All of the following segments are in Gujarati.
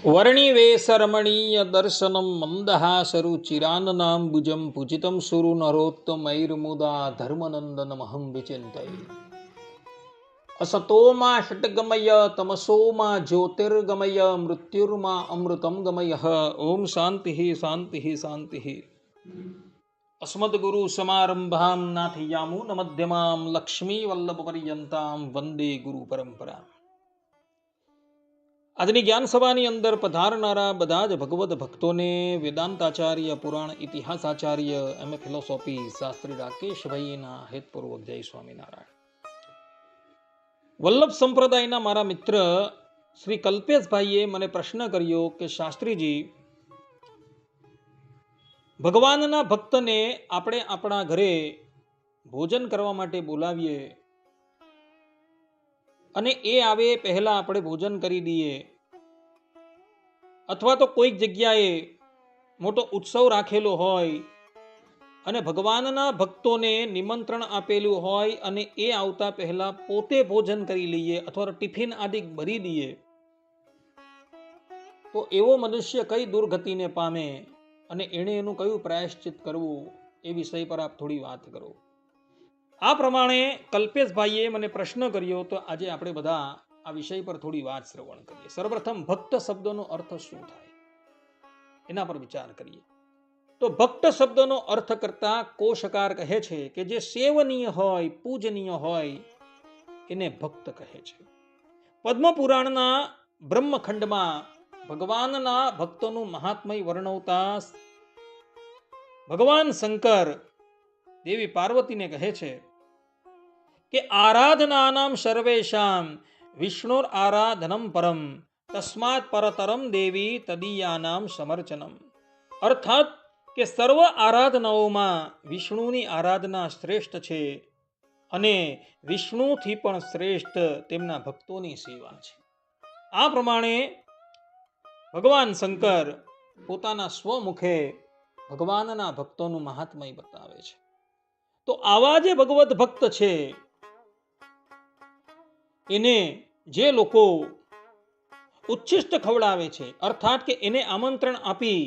વર્ણિવેશરમણીય દર્શનમ મંદહાસરુચિરાનનાંબુજં પૂજિतं સુરુ નરોત્તમૈર્મુદા ધર્મનંદનમહં વિચિંતયે અસતોમા ષટ્ગમય તમસોમા જ્યોતિર્ગમય મૃત્યુર્મા અમૃતમ ગમય. ઓમ શાંતિ શાંતિ શાંતિ. અસ્મદ્ગુરુ સમારંભાં નાથયામૂન મધ્યમાં લક્ષ્મી વલ્લભ પર્યંતાં વંદે ગુરુ પરંપરા. આજની જ્ઞાન સભાની અંદર પધારનારા બધા જ ભગવદ ભક્તોને વેદાંતાચાર્ય, પુરાણ ઇતિહાસાચાર્ય, એમ એ ફિલોસોફી શાસ્ત્રી રાકેશભાઈના હેતપૂર્વક જય સ્વામિનારાયણ. વલ્લભ સંપ્રદાયના મારા મિત્ર શ્રી કલ્પેશભાઈએ મને પ્રશ્ન કર્યો કે શાસ્ત્રીજી, ભગવાનના ભક્તને આપણે આપણા ઘરે ભોજન કરવા માટે બોલાવીએ અને એ આવે પહેલા આપણે ભોજન કરી દઈએ, અથવા તો કોઈક જગ્યાએ મોટો ઉત્સવ રાખેલો હોય અને ભગવાનના ભક્તોને નિમંત્રણ આપેલું હોય અને એ આવતા પહેલા પોતે ભોજન કરી લઈએ અથવા ટિફિન આદિ ભરી દઈએ, તો એવો મનુષ્ય કઈ દુર્ગતિને પામે અને એણે એનું કયું પ્રાયશ્ચિત કરવું, એ વિષય પર આપ થોડી વાત કરો. આ પ્રમાણે કલ્પેશભાઈએ મને પ્રશ્ન કર્યો, તો આજે આપણે બધા આ વિષય પર થોડી વાત શ્રવણ કરીએ. સર્વપ્રથમ ભક્ત શબ્દનો અર્થ શું થાય એના પર વિચાર કરીએ. તો ભક્ત શબ્દનો અર્થ કરતા કોશકાર કહે છે કે જે સેવનીય હોય, પૂજનીય હોય એને ભક્ત કહે છે. પદ્મપુરાણના બ્રહ્મખંડમાં ભગવાનના ભક્તોનું મહાત્મય વર્ણવતા ભગવાન શંકર દેવી પાર્વતીને કહે છે કે આરાધનાનામ સર્વેશામ વિષ્ણુર આરાધનમ પરમ તસ્માત પરતરમ દેવી તદીયાનામ સમર્ચનમ. અર્થાત કે સર્વ આરાધનાઓમાં વિષ્ણુની આરાધના શ્રેષ્ઠ છે અને વિષ્ણુથી પણ શ્રેષ્ઠ તેમના ભક્તોની સેવા છે. આ પ્રમાણે ભગવાન શંકર પોતાના સ્વમુખે ભગવાનના ભક્તોનું મહાત્મય બતાવે છે. તો આવા જે ભગવદ ભક્ત છે એને જે લોકો ઉચ્છિષ્ટ ખવડાવે છે, અર્થાત કે એને આમંત્રણ આપી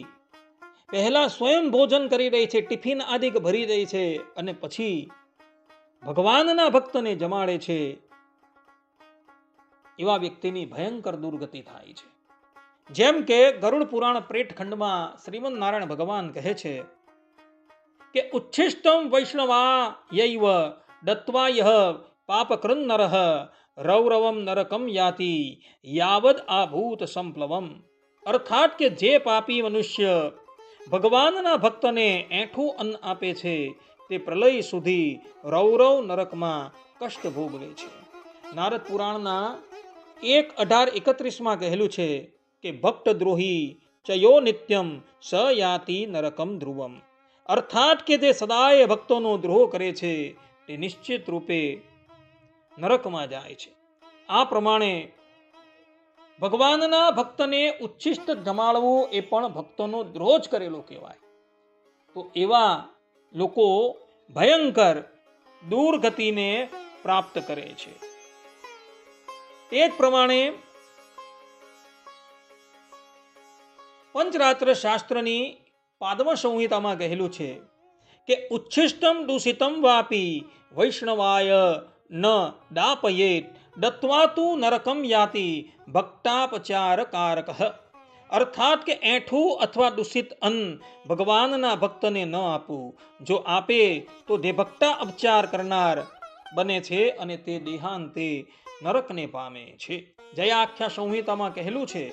પહેલા સ્વયં ભોજન કરી રહી છે, ટિફિન આદિ ભરી દે છે અને પછી ભગવાનના ભક્તને જમાડે છે, એવા વ્યક્તિની ભયંકર દુર્ગતિ થાય છે. જેમ કે ગરુડ પુરાણ પ્રેટ ખંડમાં શ્રીમદ નારાયણ ભગવાન કહે છે કે ઉચ્છિષ્ટમ વૈષ્ણવા યૈવ દત્વા યહ પાપકૃન નરઃ રૌરવમ નરકમ યાતિ યાવદ આભૂત સંપ્લવમ. અર્થાત કે જે પાપી મનુષ્ય ભગવાનના ભક્તને એઠું અન્ન આપે છે તે પ્રલય સુધી રૌરવ નરકમાં કષ્ટ ભોગવે છે. નારદ પુરાણના 1:18-31 કહેલું છે કે ભક્ત દ્રોહી ચયો નિત્યમ સ યાતિ નરકમ ધ્રુવમ. અર્થાત કે જે સદાય ભક્તોનો દ્રોહ કરે છે તે નિશ્ચિત રૂપે નરકમાં જાય છે. આ પ્રમાણે ભગવાનના ભક્તને ઉચ્છિષ્ટ જમાડવું એ પણ ભક્તોનો દ્રોહ જ કરેલો કહેવાય. તો એવા લોકો ભયંકર દુર્ગતિને પ્રાપ્ત કરે છે. તે જ પ્રમાણે પંચરાત્ર શાસ્ત્રની પાદમ સંહિતામાં કહેલું છે કે ઉચ્છિષ્ટમ દૂષિતમ વાપી વૈષ્ણવાય ન દાપયેત દત્વા તુ નરકમ યાતિ ભક્તાપચાર કારક. અર્થાત કે એઠું અથવા દૂષિત અન્ન ભગવાનના ભક્તને ન આપવું. જો આપે તો તે ભક્તા અપચાર કરનાર બને છે અને તે દેહાંતે નરકને પામે છે. જયાખ્યા સંહિતામાં કહેલું છે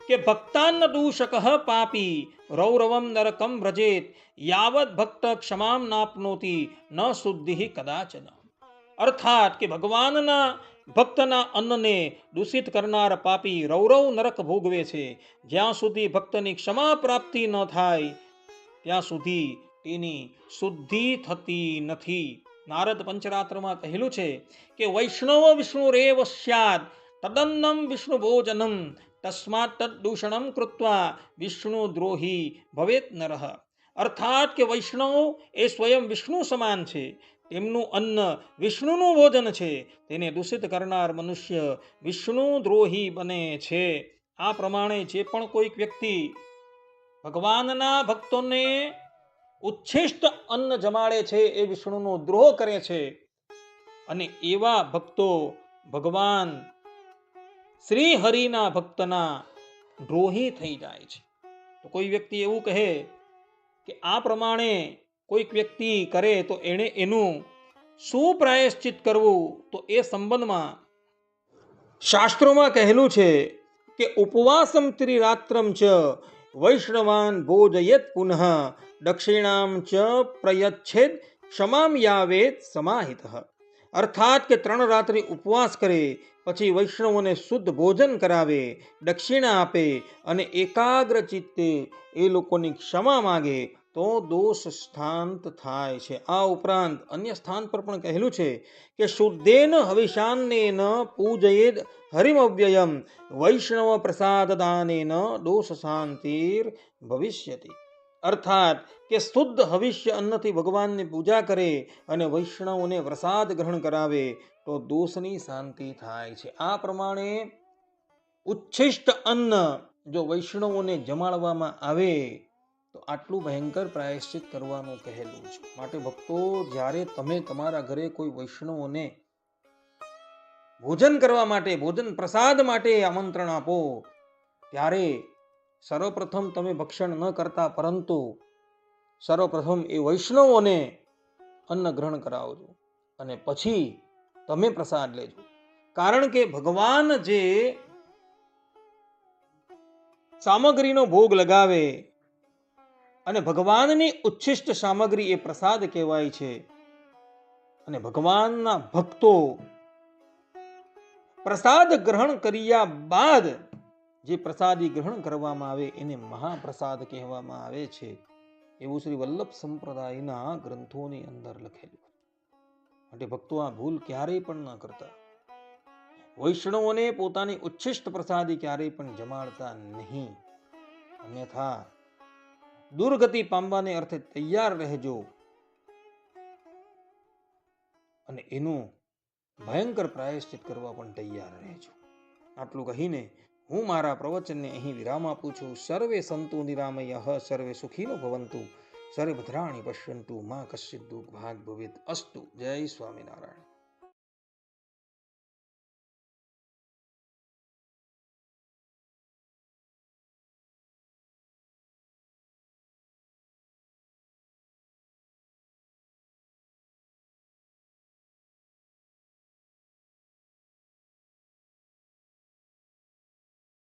કે ભક્તાન દૂષક પાપી રૌરવમ નરકમ વ્રજેત યાવત ભક્ત ક્ષમામ નાપનોતિ ન શુદ્ધિ કદાચન. અર્થાત કે ભગવાનના ભક્તના અન્નને દૂષિત કરનાર પાપી રૌરવ નરક ભોગવે છે. જ્યાં સુધી ભક્તની ક્ષમા પ્રાપ્તિ ન થાય ત્યાં સુધી તેની શુદ્ધિ થતી નથી. નારદ પંચરાત્રમાં કહેલું છે કે વૈષ્ણવ વિષ્ણુરેવ સ્યાદ તદન્નમ વિષ્ણુ ભોજનમ તસ્માત તદૂષણમ કૃત્વા વિષ્ણુ દ્રોહી ભવેત નરઃ. અર્થાત કે વૈષ્ણવ એ સ્વયં વિષ્ણુ સમાન છે, તેમનું અન્ન વિષ્ણુનું ભોજન છે, તેને દૂષિત કરનાર મનુષ્ય વિષ્ણુ દ્રોહી બને છે. આ પ્રમાણે જે પણ કોઈક વ્યક્તિ ભગવાનના ભક્તોને ઉચ્છિષ્ટ અન્ન જમાડે છે, એ વિષ્ણુનો દ્રોહ કરે છે, અને એવા ભક્તો ભગવાન શ્રી હરિના ભક્તના દ્રોહી થઈ જાય છે. તો કોઈ વ્યક્તિ એવું કહે કે આ પ્રમાણે કોઈક વ્યક્તિ કરે તો એણે એનું શું પ્રાયશ્ચિત કરવું, તો એ સંબંધમાં શાસ્ત્રોમાં કહેલું છે કે ઉપવાસમ ત્રિરાત્રમ ચ વૈષ્ણવાન ભોજયેત પુનઃ દક્ષિણામ ચ પ્રયચ્છેદ ક્ષમામ યાવેત સમાહિત. અર્થાત કે 3 રાત્રિ ઉપવાસ કરે, પછી વૈષ્ણવોને શુદ્ધ ભોજન કરાવે, દક્ષિણા આપે અને એકાગ્ર ચિત્તે એ લોકોની ક્ષમા માગે તો દોષ શાંત થાય છે. આ ઉપરાંત અન્ય સ્થાન પર પણ કહેલું છે કે શુદ્ધેન હવિષાન્નેન પૂજયેદ હરિમવ્યયમ વૈષ્ણવ પ્રસાદ દાનેન દોષ શાંતિર ભવિષ્યતિ. અર્થાત કે શુદ્ધ હવિષ્ય અન્નથી ભગવાનની પૂજા કરે અને વૈષ્ણવોને પ્રસાદ ગ્રહણ કરાવે તો દોષની શાંતિ થાય છે. આ પ્રમાણે ઉચ્છિષ્ટ અન્ન જો વૈષ્ણવોને જમાડવામાં આવે તો આટલું ભયંકર પ્રાયશ્ચિત કરવાનું કહેલું છે. માટે ભક્તો, જ્યારે તમે તમારા ઘરે કોઈ વૈષ્ણવોને ભોજન કરવા માટે, ભોજન પ્રસાદ માટે આમંત્રણ આપો, ત્યારે સર્વપ્રથમ તમે ભક્ષણ ન કરતા, પરંતુ સર્વપ્રથમ એ વૈષ્ણવોને અન્ન ગ્રહણ કરાવજો અને પછી તમે પ્રસાદ લેજો. કારણ કે ભગવાન જે સામગ્રીનો ભોગ લગાવે અને ભગવાનની ઉચ્છિષ્ટ સામગ્રી એ પ્રસાદ કહેવાય છે, અને ભગવાનના ભક્તો પ્રસાદ ગ્રહણ કર્યા બાદ જે પ્રસાદી ગ્રહણ કરવામાં આવે એને મહાપ્રસાદ કહેવામાં આવે છે, એવું શ્રી વલ્લભ સંપ્રદાયના ગ્રંથોની અંદર લખેલું. માટે ભક્તો, આ ભૂલ ક્યારેય પણ ન કરતા. વૈષ્ણવોને પોતાની ઉચ્છિષ્ટ પ્રસાદી ક્યારેય પણ જમાડતા નહીં, અન્યથા દુર્ગતિ પામવાને અર્થે તૈયાર રહેજો અને એનું ભયંકર પ્રાયશ્ચિત કરવા પણ તૈયાર રહેજો. આટલું કહીને હું મારા પ્રવચનને અહીં વિરામ આપું છું. સર્વે સંતુ નિરામયઃ, સર્વે સુખીનો ભવંતુ, સર્વે ભદ્રાણિ પશ્યન્તુ, મા કશ્ચિદ દુઃખ ભાગ ભવેત અસ્તુ. જય સ્વામિનારાયણ.